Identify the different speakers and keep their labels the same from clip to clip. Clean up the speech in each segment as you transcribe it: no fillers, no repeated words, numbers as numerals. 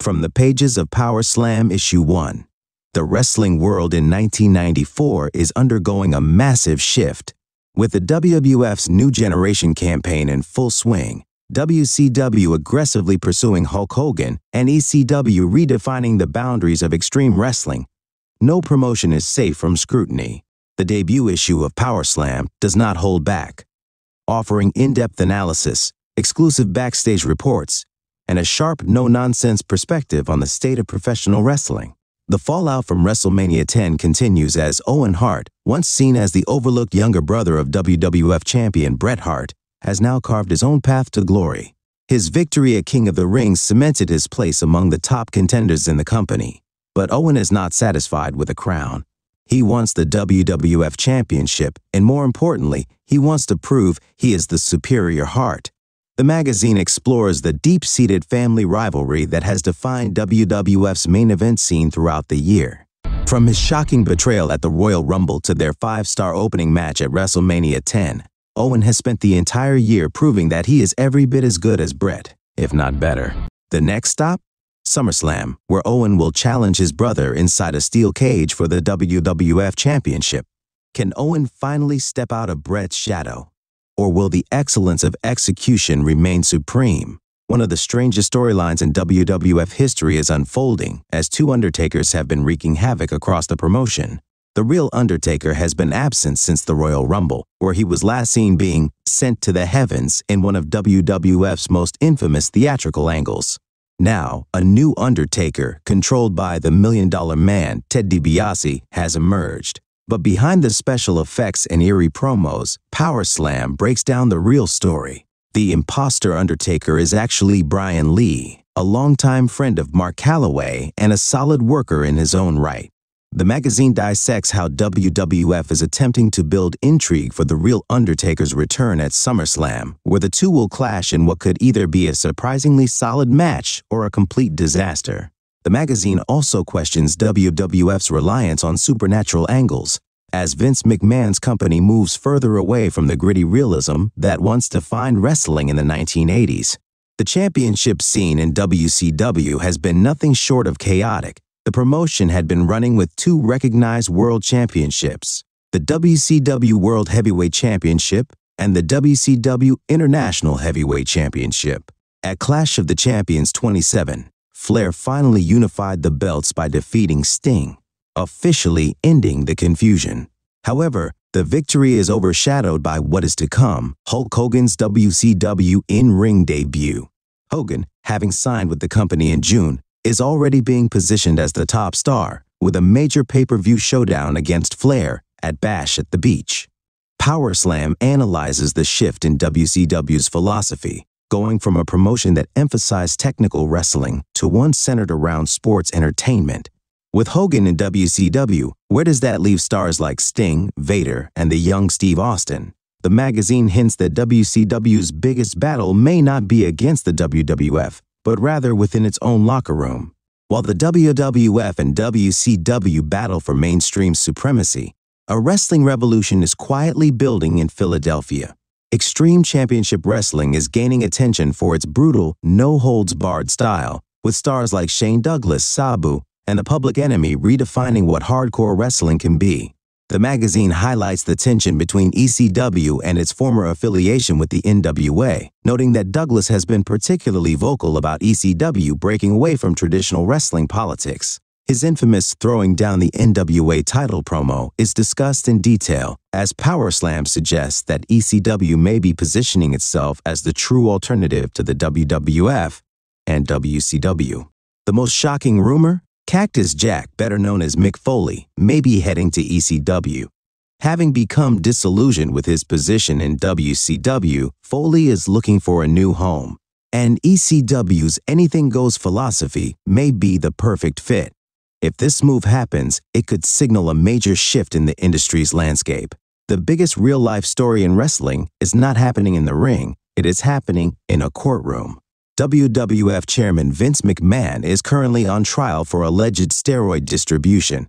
Speaker 1: From the pages of Power Slam Issue 1, the wrestling world in 1994 is undergoing a massive shift. With the WWF's New Generation campaign in full swing, WCW aggressively pursuing Hulk Hogan, and ECW redefining the boundaries of extreme wrestling, no promotion is safe from scrutiny. The debut issue of Power Slam does not hold back, offering in-depth analysis, exclusive backstage reports, and a sharp, no-nonsense perspective on the state of professional wrestling. The fallout from WrestleMania 10 continues as Owen Hart, once seen as the overlooked younger brother of WWF champion Bret Hart, has now carved his own path to glory. His victory at King of the Ring cemented his place among the top contenders in the company. But Owen is not satisfied with a crown. He wants the WWF Championship, and more importantly, he wants to prove he is the superior Hart. The magazine explores the deep-seated family rivalry that has defined WWF's main event scene throughout the year. From his shocking betrayal at the Royal Rumble to their 5-star opening match at WrestleMania 10, Owen has spent the entire year proving that he is every bit as good as Bret, if not better. The next stop? SummerSlam, where Owen will challenge his brother inside a steel cage for the WWF Championship. Can Owen finally step out of Bret's shadow? Or will the excellence of execution remain supreme? One of the strangest storylines in WWF history is unfolding, as two Undertakers have been wreaking havoc across the promotion. The real Undertaker has been absent since the Royal Rumble, where he was last seen being sent to the heavens in one of WWF's most infamous theatrical angles. Now, a new Undertaker, controlled by the $1 Million Man, Ted DiBiase, has emerged. But behind the special effects and eerie promos, Power Slam breaks down the real story. The imposter Undertaker is actually Brian Lee, a longtime friend of Mark Calloway and a solid worker in his own right. The magazine dissects how WWF is attempting to build intrigue for the real Undertaker's return at SummerSlam, where the two will clash in what could either be a surprisingly solid match or a complete disaster. The magazine also questions WWF's reliance on supernatural angles, as Vince McMahon's company moves further away from the gritty realism that once defined wrestling in the 1980s. The championship scene in WCW has been nothing short of chaotic. The promotion had been running with two recognized world championships, the WCW World Heavyweight Championship and the WCW International Heavyweight Championship. At Clash of the Champions 27, Flair finally unified the belts by defeating Sting, officially ending the confusion. However, the victory is overshadowed by what is to come: Hulk Hogan's WCW in-ring debut. Hogan, having signed with the company in June, is already being positioned as the top star, with a major pay-per-view showdown against Flair at Bash at the Beach. Power Slam analyzes the shift in WCW's philosophy, going from a promotion that emphasized technical wrestling to one centered around sports entertainment. With Hogan in WCW, where does that leave stars like Sting, Vader, and the young Steve Austin? The magazine hints that WCW's biggest battle may not be against the WWF, but rather within its own locker room. While the WWF and WCW battle for mainstream supremacy, a wrestling revolution is quietly building in Philadelphia. Extreme Championship Wrestling is gaining attention for its brutal, no-holds-barred style, with stars like Shane Douglas, Sabu, and the Public Enemy redefining what hardcore wrestling can be. The magazine highlights the tension between ECW and its former affiliation with the NWA, noting that Douglas has been particularly vocal about ECW breaking away from traditional wrestling politics. His infamous throwing down the NWA title promo is discussed in detail, as Power Slam suggests that ECW may be positioning itself as the true alternative to the WWF and WCW. The most shocking rumor? Cactus Jack, better known as Mick Foley, may be heading to ECW. Having become disillusioned with his position in WCW, Foley is looking for a new home, and ECW's anything goes philosophy may be the perfect fit. If this move happens, it could signal a major shift in the industry's landscape. The biggest real-life story in wrestling is not happening in the ring, it is happening in a courtroom. WWF Chairman Vince McMahon is currently on trial for alleged steroid distribution,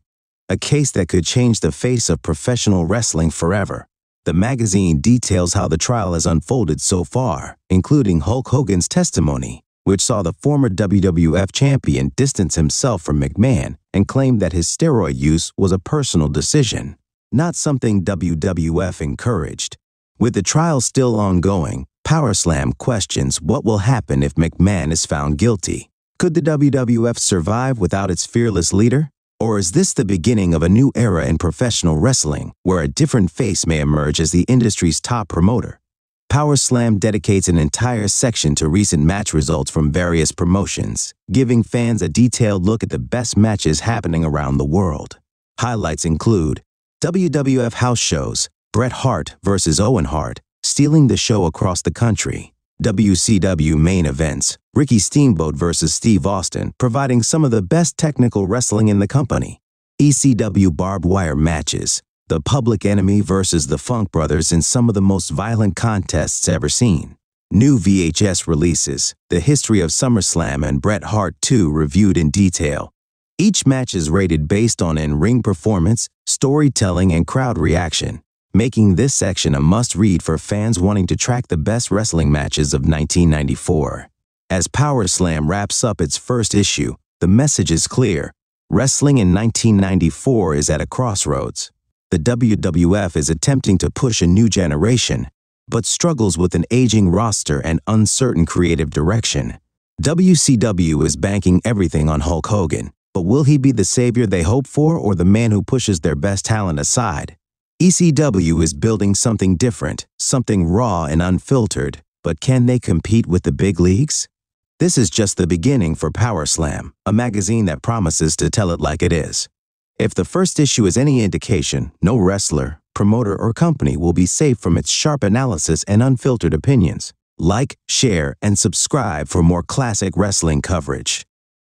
Speaker 1: a case that could change the face of professional wrestling forever. The magazine details how the trial has unfolded so far, including Hulk Hogan's testimony, which saw the former WWF champion distance himself from McMahon and claim that his steroid use was a personal decision, not something WWF encouraged. With the trial still ongoing, PowerSlam questions what will happen if McMahon is found guilty. Could the WWF survive without its fearless leader? Or is this the beginning of a new era in professional wrestling, where a different face may emerge as the industry's top promoter? PowerSlam dedicates an entire section to recent match results from various promotions, giving fans a detailed look at the best matches happening around the world. Highlights include WWF house shows, Bret Hart vs. Owen Hart, stealing the show across the country. WCW main events, Ricky Steamboat vs. Steve Austin, providing some of the best technical wrestling in the company. ECW barbed wire matches, the Public Enemy vs. the Funk Brothers in some of the most violent contests ever seen. New VHS releases, the history of SummerSlam and Bret Hart 2 reviewed in detail. Each match is rated based on in-ring performance, storytelling, and crowd reaction, making this section a must-read for fans wanting to track the best wrestling matches of 1994. As PowerSlam wraps up its first issue, the message is clear. Wrestling in 1994 is at a crossroads. The WWF is attempting to push a new generation, but struggles with an aging roster and uncertain creative direction. WCW is banking everything on Hulk Hogan, but will he be the savior they hope for or the man who pushes their best talent aside? ECW is building something different, something raw and unfiltered, but can they compete with the big leagues? This is just the beginning for PowerSlam, a magazine that promises to tell it like it is. If the first issue is any indication, no wrestler, promoter, or company will be safe from its sharp analysis and unfiltered opinions. Like, share, and subscribe for more classic wrestling coverage.